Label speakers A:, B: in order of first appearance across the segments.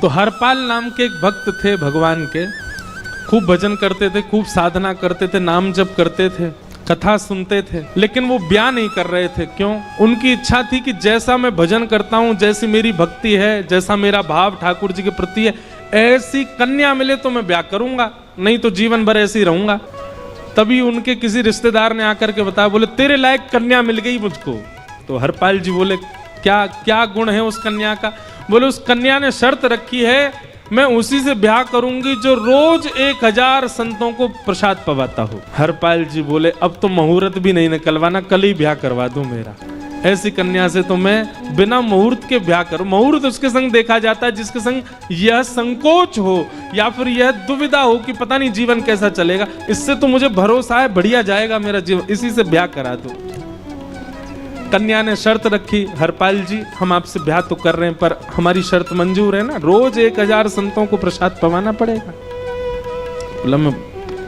A: तो हरपाल नाम के एक भक्त थे भगवान के, खूब भजन करते थे, खूब साधना करते थे, नाम जप करते थे, कथा सुनते थे, लेकिन वो ब्याह नहीं कर रहे थे। क्यों? उनकी इच्छा थी कि जैसा मैं भजन करता हूँ, जैसी मेरी भक्ति है, जैसा मेरा भाव ठाकुर जी के प्रति है, ऐसी कन्या मिले तो मैं ब्याह करूंगा, नहीं तो जीवन भर ऐसे ही रहूंगा। तभी उनके किसी रिश्तेदार ने आकर के बताया, बोले तेरे लायक कन्या मिल गई मुझको। तो हरपाल जी बोले क्या क्या गुण है उस कन्या का? बोले उस कन्या ने शर्त रखी है, मैं उसी से ब्याह करूंगी जो रोज 1000 संतों को प्रसाद पवाता हो। हरपाल जी बोले अब तो मुहूर्त भी नहीं निकलवाना, कल ही ब्याह करवा दो मेरा। ऐसी कन्या से तो मैं बिना मुहूर्त के ब्याह करूं। मुहूर्त उसके संग देखा जाता है जिसके संग यह संकोच हो या फिर यह दुविधा हो कि पता नहीं जीवन कैसा चलेगा, इससे तो मुझे भरोसा है बढ़िया जाएगा मेरा जीवन, इसी से ब्याह करा दो। कन्या ने शर्त रखी, हरपाल जी हम आपसे ब्याह तो कर रहे हैं पर हमारी शर्त मंजूर है ना, रोज 1000 संतों को प्रसाद पवाना पड़ेगा। बोला मैं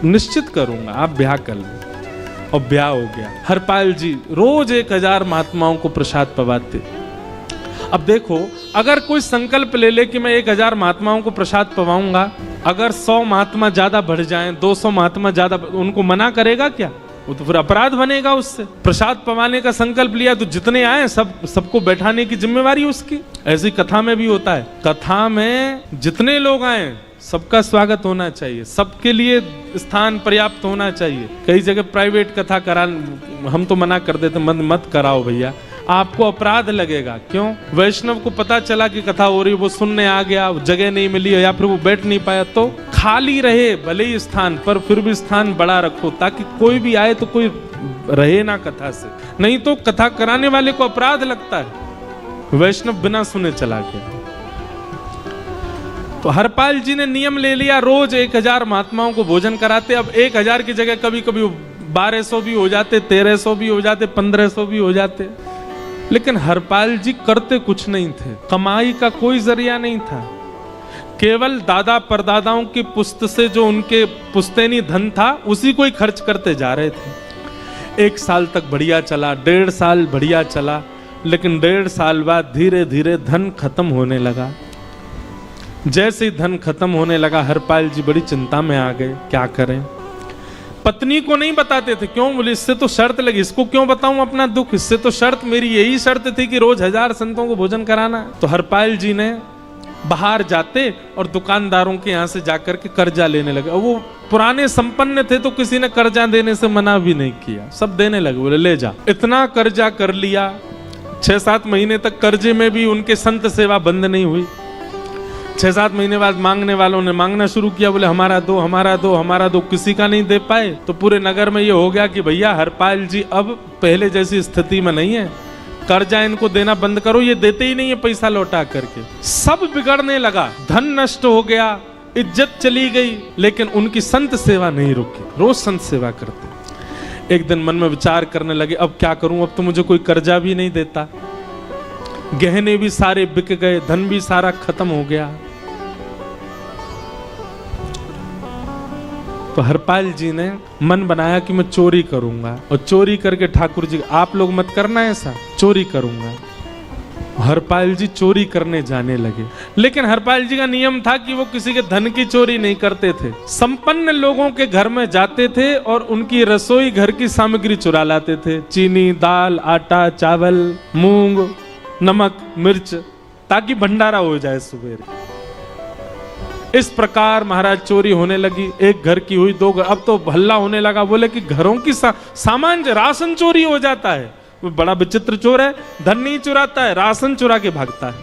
A: निश्चित करूंगा, आप ब्याह कर लो। और ब्याह हो गया। हरपाल जी रोज 1000 महात्माओं को प्रसाद पवाते। अब देखो, अगर कोई संकल्प ले ले कि मैं 1000 महात्माओं को प्रसाद पवाऊंगा, अगर 100 महात्मा ज्यादा बढ़ जाएं, 200 महात्मा ज्यादा, उनको मना करेगा क्या? वो तो फिर अपराध बनेगा उससे। प्रसाद पवाने का संकल्प लिया तो जितने आए सबको बैठाने की जिम्मेवारी उसकी। ऐसी कथा में भी होता है, कथा में जितने लोग आए सबका स्वागत होना चाहिए, सबके लिए स्थान पर्याप्त होना चाहिए। कई जगह प्राइवेट कथा करा, हम तो मना कर देते, मत कराओ भैया, आपको अपराध लगेगा। क्यों? वैष्णव को पता चला कि कथा हो रही, वो सुनने आ गया, जगह नहीं मिली या फिर वो बैठ नहीं पाया, तो खाली रहे भले ही स्थान, पर फिर भी स्थान बड़ा रखो ताकि कोई भी आए तो कोई रहे ना कथा से, नहीं तो कथा कराने वाले को अपराध लगता है। वैष्णव बिना सुने चला गया। तो हरपाल जी ने नियम ले लिया, रोज 1000 महात्माओं को भोजन कराते। अब 1000 की जगह कभी कभी 1200 भी हो जाते, 1300 भी हो जाते, 1500 भी हो जाते, लेकिन हरपाल जी करते कुछ नहीं थे। कमाई का कोई जरिया नहीं था, केवल दादा परदादाओं की पुश्त से जो उनके पुश्तैनी धन था उसी को ही खर्च करते जा रहे थे। 1 साल तक बढ़िया चला, 1.5 साल बढ़िया चला, लेकिन 1.5 साल बाद धीरे धीरे धन खत्म होने लगा। जैसे ही धन खत्म होने लगा, हरपाल जी बड़ी चिंता में आ गए, क्या करें। पत्नी को नहीं बताते थे, क्यों? बोले इससे तो शर्त लगी, इसको क्यों बताऊं अपना दुख, इससे तो शर्त मेरी यही शर्त थी कि रोज 1000 संतों को भोजन कराना। तो हरपाल जी ने बाहर जाते और दुकानदारों के यहाँ से जाकर के कर्जा लेने लगे। वो पुराने संपन्न थे तो किसी ने कर्जा देने से मना भी नहीं किया, सब देने लगे, बोले ले जा। इतना कर्जा कर लिया, 6-7 महीने तक कर्जे में भी उनके संत सेवा बंद नहीं हुई। 6-7 महीने बाद मांगने वालों ने मांगना शुरू किया, बोले हमारा दो, हमारा दो, हमारा दो, किसी का नहीं दे पाए। तो पूरे नगर में ये हो गया कि भैया हरपाल जी अब पहले जैसी स्थिति में नहीं है, कर्जा इनको देना बंद करो, ये देते ही नहीं है पैसा लौटा करके। सब बिगड़ने लगा, धन नष्ट हो गया, इज्जत चली गई, लेकिन उनकी संत सेवा नहीं रुकी, रोज संत सेवा करते। एक दिन मन में विचार करने लगे, अब क्या करूं, अब तो मुझे कोई कर्जा भी नहीं देता, गहने भी सारे बिक गए, धन भी सारा खत्म हो गया। तो हरपाल जी ने मन बनाया कि मैं चोरी करूंगा, और चोरी करके ठाकुर जी, आप लोग मत करना ऐसा, चोरी करूंगा। हरपाल जी चोरी करने जाने लगे, लेकिन हरपाल जी का नियम था कि वो किसी के धन की चोरी नहीं करते थे। संपन्न लोगों के घर में जाते थे और उनकी रसोई घर की सामग्री चुरा लाते थे, चीनी, दाल, आटा, चावल, मूंग, नमक, मिर्च, ताकि भंडारा हो जाए सुबह। इस प्रकार महाराज चोरी होने लगी। एक घर की हुई, 2 घर, अब तो हल्ला होने लगा, बोले कि घरों की सामान, राशन चोरी हो जाता है। वो बड़ा विचित्र चोर है, धन नहीं चुराता है, राशन चुरा के भागता है।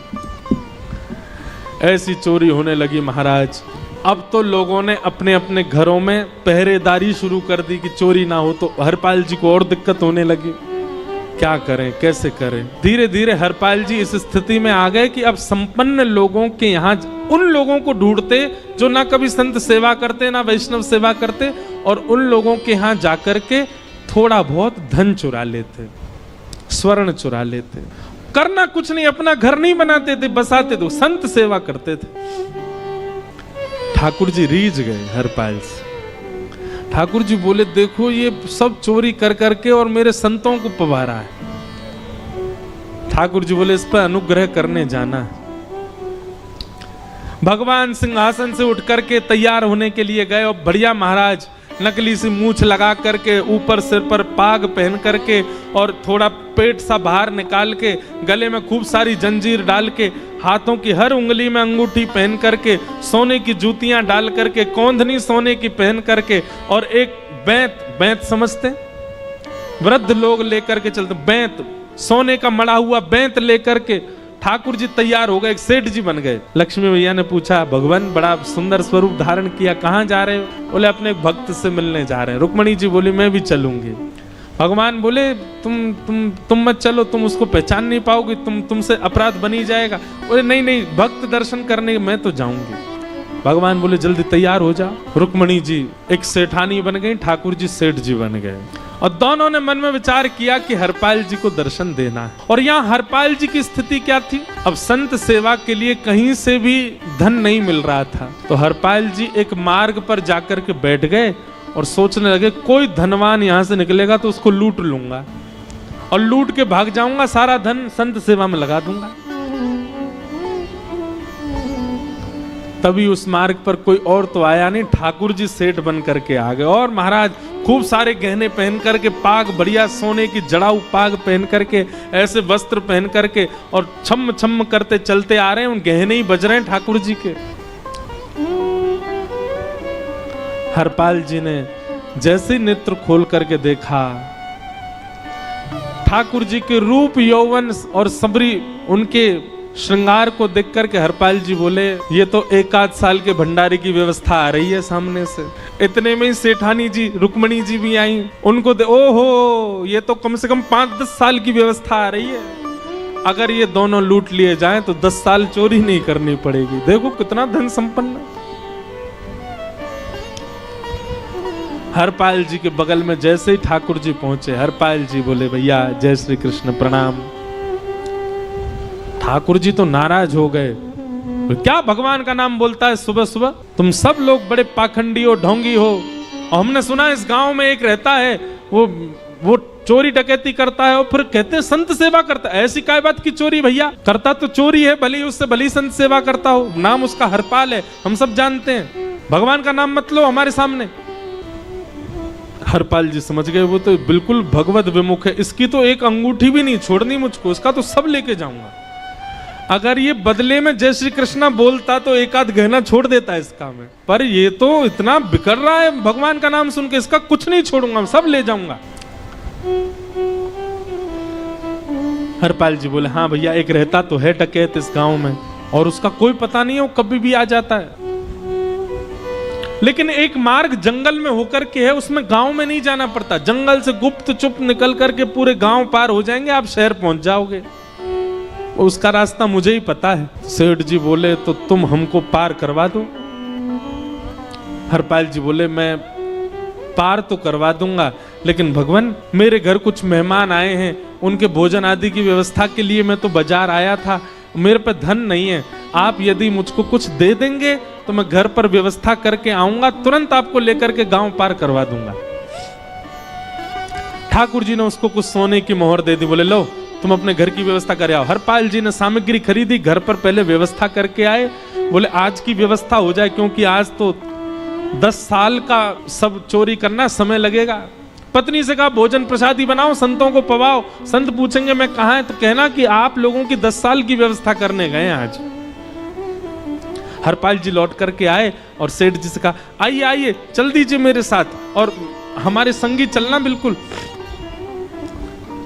A: ऐसी चोरी होने लगी महाराज। अब तो लोगों ने अपने अपने घरों में पहरेदारी शुरू कर दी कि चोरी ना हो। तो हरपाल जी को और दिक्कत होने लगी, क्या करें, कैसे करें। धीरे धीरे हरपाल जी इस स्थिति में आ गए कि अब संपन्न लोगों के यहाँ उन लोगों को ढूंढते जो ना कभी संत सेवा करते ना वैष्णव सेवा करते, और उन लोगों के यहाँ जाकर के थोड़ा बहुत धन चुरा लेते, स्वर्ण चुरा लेते। करना कुछ नहीं, अपना घर नहीं बनाते थे, बसाते थे, संत सेवा करते थे। ठाकुर जी रीझ गए हरपाल से। ठाकुर जी बोले देखो ये सब चोरी कर करके और मेरे संतों को पवा रहा है। ठाकुर जी बोले इस पर अनुग्रह करने जाना है। भगवान सिंहासन से उठ करके तैयार होने के लिए गए और बढ़िया महाराज नकली सी मूछ लगा करके ऊपर सिर पर पाग पहन करके और थोड़ा पेट सा बाहर निकाल के गले में खूब सारी जंजीर डाल के हाथों की हर उंगली में अंगूठी पहन करके सोने की जूतियां डाल करके कौंधनी सोने की पहन करके और एक बैंत समझते वृद्ध लोग लेकर के चलते बैंत सोने का मड़ा हुआ बैंत लेकर के ठाकुर जी तैयार हो गए, एक सेठ जी बन गए। लक्ष्मी भैया ने पूछा भगवान बड़ा सुंदर स्वरूप धारण किया, कहाँ जा रहे हो? बोले अपने एक भक्त से मिलने जा रहे हैं। रुक्मणी जी बोली मैं भी चलूंगी। भगवान बोले तुम मत चलो, तुम उसको पहचान नहीं पाओगे, तुमसे अपराध बनी जाएगा। बोले नहीं भक्त दर्शन करने मैं तो जाऊंगी। भगवान बोले जल्दी तैयार हो जाओ। रुक्मणी जी एक सेठानी बन गई, ठाकुर जी सेठ जी बन गए और दोनों ने मन में विचार किया कि हरपाल जी को दर्शन देना है। और यहाँ हरपाल जी की स्थिति क्या थी? अब संत सेवा के लिए कहीं से भी धन नहीं मिल रहा था, तो हरपाल जी एक मार्ग पर जाकर के बैठ गए और सोचने लगे कोई धनवान यहाँ से निकलेगा तो उसको लूट लूंगा और लूट के भाग जाऊंगा, सारा धन संत सेवा में लगा दूंगा। तभी उस मार्ग पर कोई और तो आया नहीं, ठाकुर जी सेठ बन करके आ गए और महाराज खूब सारे गहने पहन करके, पाग बढ़िया सोने की जड़ाऊ पाग पहन करके, ऐसे वस्त्र पहन करके और छम छम करते चलते आ रहे हैं। उन गहने ही बज रहे हैं ठाकुर जी के। हरपाल जी ने जैसे नेत्र खोल करके देखा, ठाकुर जी के रूप यौवन और सबरी उनके श्रृंगार को देख करके हरपाल जी बोले ये तो 1 साल के भंडारे की व्यवस्था आ रही है सामने से। इतने में ही सेठानी जी रुक्मणी जी भी आई, उनको ओहो ये तो कम से कम 5-10 साल की व्यवस्था आ रही है। अगर ये दोनों लूट लिए जाएं तो 10 साल चोरी नहीं करनी पड़ेगी। देखो कितना धन संपन्न। हरपाल जी के बगल में जैसे ही ठाकुर जी पहुंचे, हरपाल जी बोले भैया जय श्री कृष्ण प्रणाम। ठाकुर जी तो नाराज हो गए, क्या भगवान का नाम बोलता है सुबह सुबह? तुम सब लोग बड़े पाखंडी हो, ढोंगी हो, और हमने सुना इस गांव में एक रहता है वो चोरी डकैती करता है और फिर कहते हैं संत सेवा करता है। ऐसी काय बात की चोरी भैया? करता तो चोरी है, भली उससे भली संत सेवा करता हो। नाम उसका हरपाल है, हम सब जानते हैं। भगवान का नाम मत लो हमारे सामने। हरपाल जी समझ गए वो तो बिल्कुल भगवत विमुख है, इसकी तो एक अंगूठी भी नहीं छोड़नी मुझको, इसका तो सब लेके जाऊंगा। अगर ये बदले में जय श्री कृष्णा बोलता तो 1 गहना छोड़ देता है इसका में, पर ये तो इतना बिगड़ रहा है भगवान का नाम सुन के, इसका कुछ नहीं छोड़ूंगा, सब ले जाऊंगा। हरपाल जी बोले हाँ भैया एक रहता तो है डकैत इस गांव में और उसका कोई पता नहीं है, वो कभी भी आ जाता है। लेकिन एक मार्ग जंगल में होकर के है, उसमें गांव में नहीं जाना पड़ता, जंगल से गुप्त चुप निकल करके पूरे गांव पार हो जाएंगे, आप शहर पहुंच जाओगे। उसका रास्ता मुझे ही पता है। सेठ जी बोले तो तुम हमको पार करवा दो। हरपाल जी बोले मैं पार तो करवा दूंगा, लेकिन भगवान मेरे घर कुछ मेहमान आए हैं, उनके भोजन आदि की व्यवस्था के लिए मैं तो बाजार आया था, मेरे पे धन नहीं है। आप यदि मुझको कुछ दे देंगे तो मैं घर पर व्यवस्था करके आऊंगा, तुरंत आपको लेकर के गांव पार करवा दूंगा। ठाकुर जी ने उसको कुछ सोने की मोहर दे दी, बोले लो तुम अपने घर की व्यवस्था कर आओ। हरपाल जी ने सामग्री खरीदी, घर पर पहले व्यवस्था करके आए। बोले आज की व्यवस्था हो जाए, क्योंकि आज तो 10 साल का सब चोरी करना समय लगेगा। पत्नी से कहा भोजन प्रसादी बनाओ, संतों को पवाओ, संत पूछेंगे मैं कहाँ है तो कहना कि आप लोगों की 10 साल की व्यवस्था करने गए आज। हरपाल जी लौट करके आए और सेठ जी से कहा आइए आइए चल दीजिए मेरे साथ और हमारे संगी चलना बिल्कुल।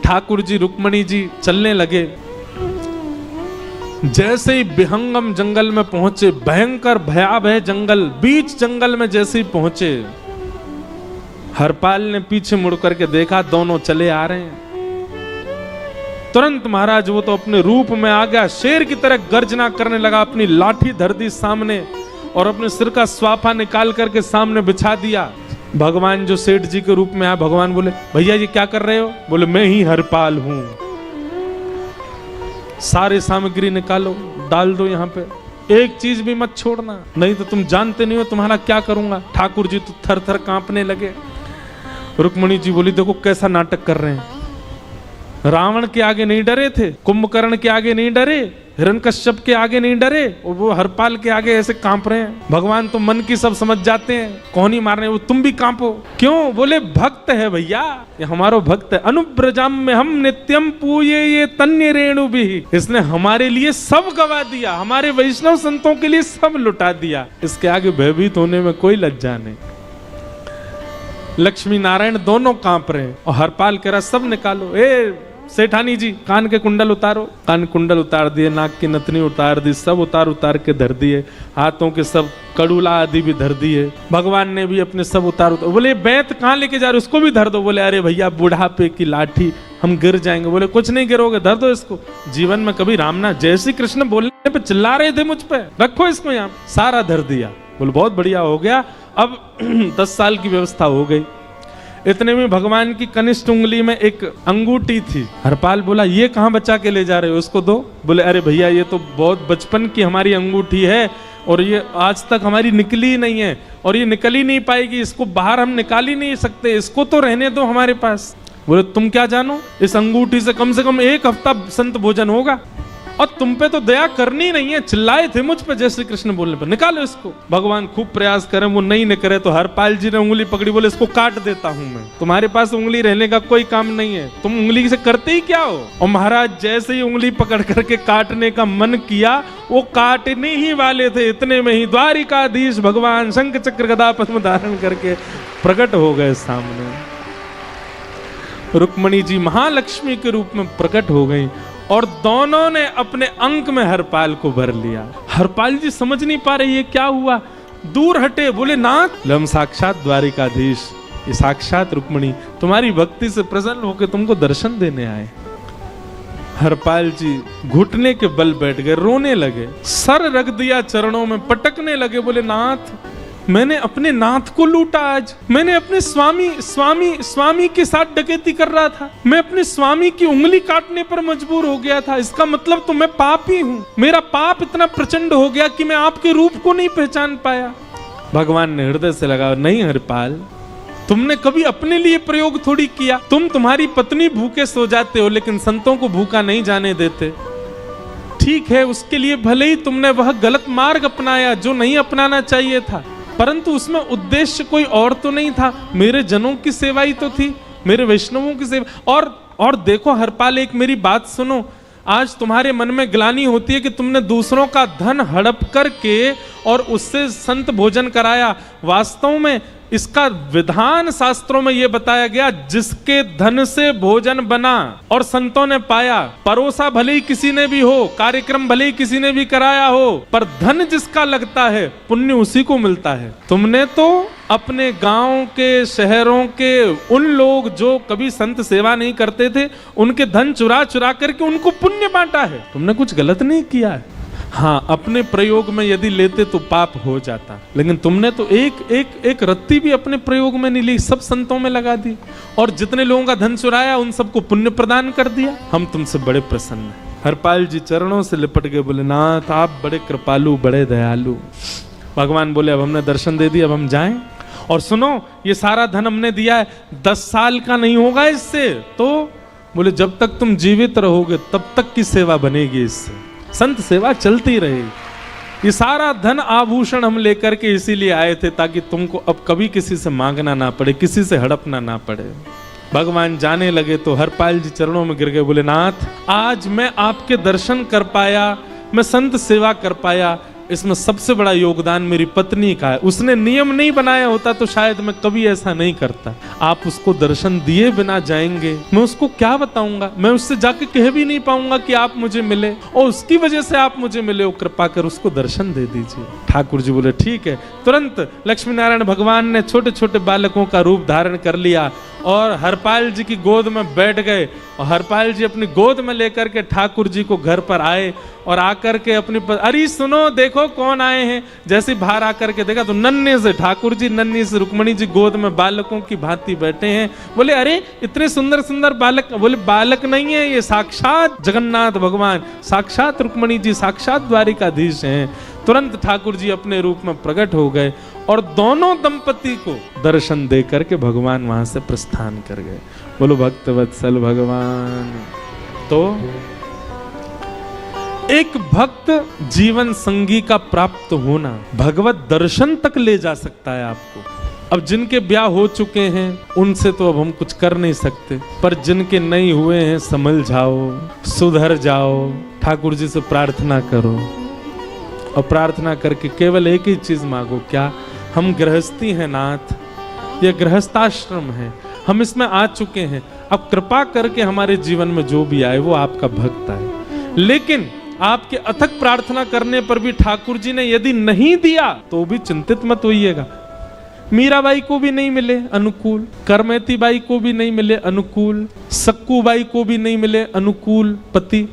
A: ठाकुर जी रुक्मणी जी चलने लगे। जैसे ही विहंगम जंगल में पहुंचे, भयंकर भयावह जंगल, बीच जंगल में जैसे ही पहुंचे, हरपाल ने पीछे मुड़ करके देखा, दोनों चले आ रहे हैं। तुरंत महाराज वो तो अपने रूप में आ गया, शेर की तरह गर्जना करने लगा, अपनी लाठी धर दी सामने और अपने सिर का स्वाफा निकाल करके सामने बिछा दिया। भगवान जो सेठ जी के रूप में आया, भगवान बोले भैया ये क्या कर रहे हो? बोले मैं ही हरपाल हूं। सारे सामग्री निकालो, डाल दो यहाँ पे, एक चीज भी मत छोड़ना, नहीं तो तुम जानते नहीं हो तुम्हारा क्या करूंगा। ठाकुर जी तो थर थर कांपने लगे। रुक्मणी जी बोली देखो कैसा नाटक कर रहे हैं, रावण के आगे नहीं डरे थे, कुंभकर्ण के आगे नहीं डरे, हिरण्यकश्यप के आगे नहीं डरे, और वो हरपाल के आगे ऐसे कांप रहे हैं। भगवान तो मन की सब समझ जाते हैं, कौन ही मारने, वो तुम भी कांपो क्यों? बोले भक्त है भैया, ये हमारो भक्त है। अनुब्रजाम में हम नित्यम पूये ये तन्य रेणु भी, इसने हमारे लिए सब गवा दिया, हमारे वैष्णव संतों के लिए सब लुटा दिया, इसके आगे भयभीत होने में कोई लज्जा नहीं। लक्ष्मी नारायण दोनों कांप रहे हैं और हरपाल कह रहा सब निकालो, ए सेठानी जी कान के कुंडल उतारो। कान कुंडल उतार दिए, नाक की नथनी उतार दी, सब उतार के धर दिए, हाथों के सब कड़ूला आदि भी धर दिए। भगवान ने भी अपने सब उतार। बोले बैत कहाँ लेके जा रहे, उसको भी धर दो। बोले अरे भैया बुढ़ापे की लाठी, हम गिर जाएंगे। बोले कुछ नहीं गिरोगे, धर दो इसको। जीवन में कभी राम ना, जय श्री कृष्ण बोलने पे चिल्ला रहे थे मुझ पे, रखो इसको यहाँ। सारा धर दिया। बोले बहुत बढ़िया हो गया, अब 10 साल की व्यवस्था हो गई। इतने में भगवान की कनिष्ठ उंगली में एक अंगूठी थी। हरपाल बोला ये कहाँ बचा के ले जा रहे हो, उसको दो। बोले अरे भैया ये तो बहुत बचपन की हमारी अंगूठी है और ये आज तक हमारी निकली ही नहीं है और ये निकल ही नहीं पाएगी, इसको बाहर हम निकाल ही नहीं सकते, इसको तो रहने दो हमारे पास। बोले तुम क्या जानो, इस अंगूठी से कम 1 हफ्ता संत भोजन होगा और तुम पे तो दया करनी नहीं है। चिल्लाए थे मुझ पे जय श्री कृष्ण बोलने पर, निकालो इसको। भगवान खूब प्रयास करें, वो नहीं निकले तो हरपाल जी ने उंगली पकड़ी। बोले इसको काट देता हूं मैं, तुम्हारे पास उंगली रहने का कोई काम नहीं है, तुम उंगली से करते ही क्या हो। और महाराज जैसे ही उंगली पकड़ करके काटने का मन किया, वो काटने ही वाले थे, इतने में ही द्वारिकाधीश भगवान शंख चक्र गदा पद्म धारण करके प्रकट हो गए सामने। रुक्मणी जी महालक्ष्मी के रूप में प्रकट हो गई और दोनों ने अपने अंक में हरपाल को भर लिया। हरपाल जी समझ नहीं पा रहे ये क्या हुआ, दूर हटे। बोले नाथ हम साक्षात द्वारिकाधीश, ये साक्षात रुक्मणी तुम्हारी भक्ति से प्रसन्न होकर तुमको दर्शन देने आए। हरपाल जी घुटने के बल बैठ गए, रोने लगे, सर रख दिया चरणों में, पटकने लगे। बोले नाथ मैंने अपने नाथ को लूटा, आज मैंने अपने स्वामी के साथ डकैती कर रहा था, मैं अपने स्वामी की उंगली काटने पर मजबूर हो गया था, इसका मतलब तो मैं पापी हूँ। मेरा पाप इतना प्रचंड हो गया कि मैं आपके रूप को नहीं पहचान पाया। भगवान ने हृदय से लगा, नहीं हरपाल तुमने कभी अपने लिए प्रयोग थोड़ी किया, तुम्हारी पत्नी भूखे सो जाते हो लेकिन संतों को भूखा नहीं जाने देते। ठीक है, उसके लिए भले ही तुमने वह गलत मार्ग अपनाया जो नहीं अपनाना चाहिए था, परंतु उसमें उद्देश्य कोई और तो नहीं था, मेरे जनों की सेवा ही तो थी, मेरे वैष्णवों की सेवा। और देखो हरपाल एक मेरी बात सुनो, आज तुम्हारे मन में ग्लानि होती है कि तुमने दूसरों का धन हड़प करके और उससे संत भोजन कराया। वास्तव में इसका विधान शास्त्रों में यह बताया गया, जिसके धन से भोजन बना और संतों ने पाया, परोसा भले ही किसी ने भी हो, कार्यक्रम भले ही किसी ने भी कराया हो, पर धन जिसका लगता है पुण्य उसी को मिलता है। तुमने तो अपने गांव के, शहरों के उन लोग जो कभी संत सेवा नहीं करते थे, उनके धन चुरा करके उनको पुण्य बांटा है। तुमने कुछ गलत नहीं किया है। हाँ, अपने प्रयोग में यदि लेते तो पाप हो जाता, लेकिन तुमने तो एक रत्ती भी अपने प्रयोग में नहीं ली, सब संतों में लगा दी और जितने लोगों का धन चुराया उन सबको पुण्य प्रदान कर दिया। हम तुमसे बड़े प्रसन्न हैं। हरपाल जी चरणों से लिपट गए, बोले नाथ आप बड़े कृपालु, बड़े दयालु। भगवान बोले अब हमने दर्शन दे दिया, अब हम जाएं। और सुनो, ये सारा धन हमने दिया है, 10 साल का नहीं होगा इससे। तो बोले जब तक तुम जीवित रहोगे तब तक की सेवा बनेगी, इससे संत सेवा चलती रहेगी। ये सारा धन आभूषण हम लेकर के इसीलिए आए थे ताकि तुमको अब कभी किसी से मांगना ना पड़े, किसी से हड़पना ना पड़े। भगवान जाने लगे तो हरपाल जी चरणों में गिर गए, बोले नाथ आज मैं आपके दर्शन कर पाया, मैं संत सेवा कर पाया, इसमें सबसे बड़ा योगदान मेरी पत्नी का है। उसने नियम नहीं बनाया होता तो शायद मैं कभी ऐसा नहीं करता। आप उसको दर्शन दिए बिना जाएंगे, मैं उसको क्या बताऊंगा, मैं उससे जाके कह भी नहीं पाऊंगा कि आप मुझे मिले और उसकी वजह से आप मुझे मिले हो, कृपा कर उसको दर्शन दे दीजिए। ठाकुर जी बोले ठीक है। तुरंत लक्ष्मी नारायण भगवान ने छोटे छोटे बालकों का रूप धारण कर लिया और हरपाल जी की गोद में बैठ गए और हरपाल जी अपनी गोद में लेकर के ठाकुर जी को घर पर आए और आकर के अपनी अरे सुनो देखो कौन आए हैं। जैसे बाहर आकर के देखा तो नन्हे से ठाकुर जी, नन्ही से रुक्मणी जी गोद में बालकों की भांति बैठे हैं। बोले अरे इतने सुंदर सुंदर बालक। बोले बालक नहीं है, ये साक्षात जगन्नाथ भगवान, साक्षात रुक्मणी जी, साक्षात द्वारिकाधीश हैं। तुरंत ठाकुर जी अपने रूप में प्रकट हो गए और दोनों दंपति को दर्शन दे करके भगवान वहां से प्रस्थान कर गए। बोलो भक्त वत्सल भगवान। तो एक भक्त जीवन संगी का प्राप्त होना भगवत दर्शन तक ले जा सकता है आपको। अब जिनके ब्याह हो चुके हैं उनसे तो अब हम कुछ कर नहीं सकते, पर जिनके नहीं हुए हैं संभल जाओ, सुधर जाओ, ठाकुर जी से प्रार्थना करो और प्रार्थना करके केवल एक ही चीज मांगो। क्या? हम गृहस्थी हैं नाथ, ये गृहस्थाश्रम है, हम इसमें आ चुके हैं, अब कृपा करके हमारे जीवन में जो भी आए वो आपका भक्त आए। लेकिन आपके अथक प्रार्थना करने पर भी ठाकुर जी ने यदि नहीं दिया तो भी चिंतित मत होइएगा। मीराबाई को भी नहीं मिले अनुकूल, करमेती बाई को भी नहीं मिले अनुकूल, सक्कू बाई को भी नहीं मिले अनुकूल पति,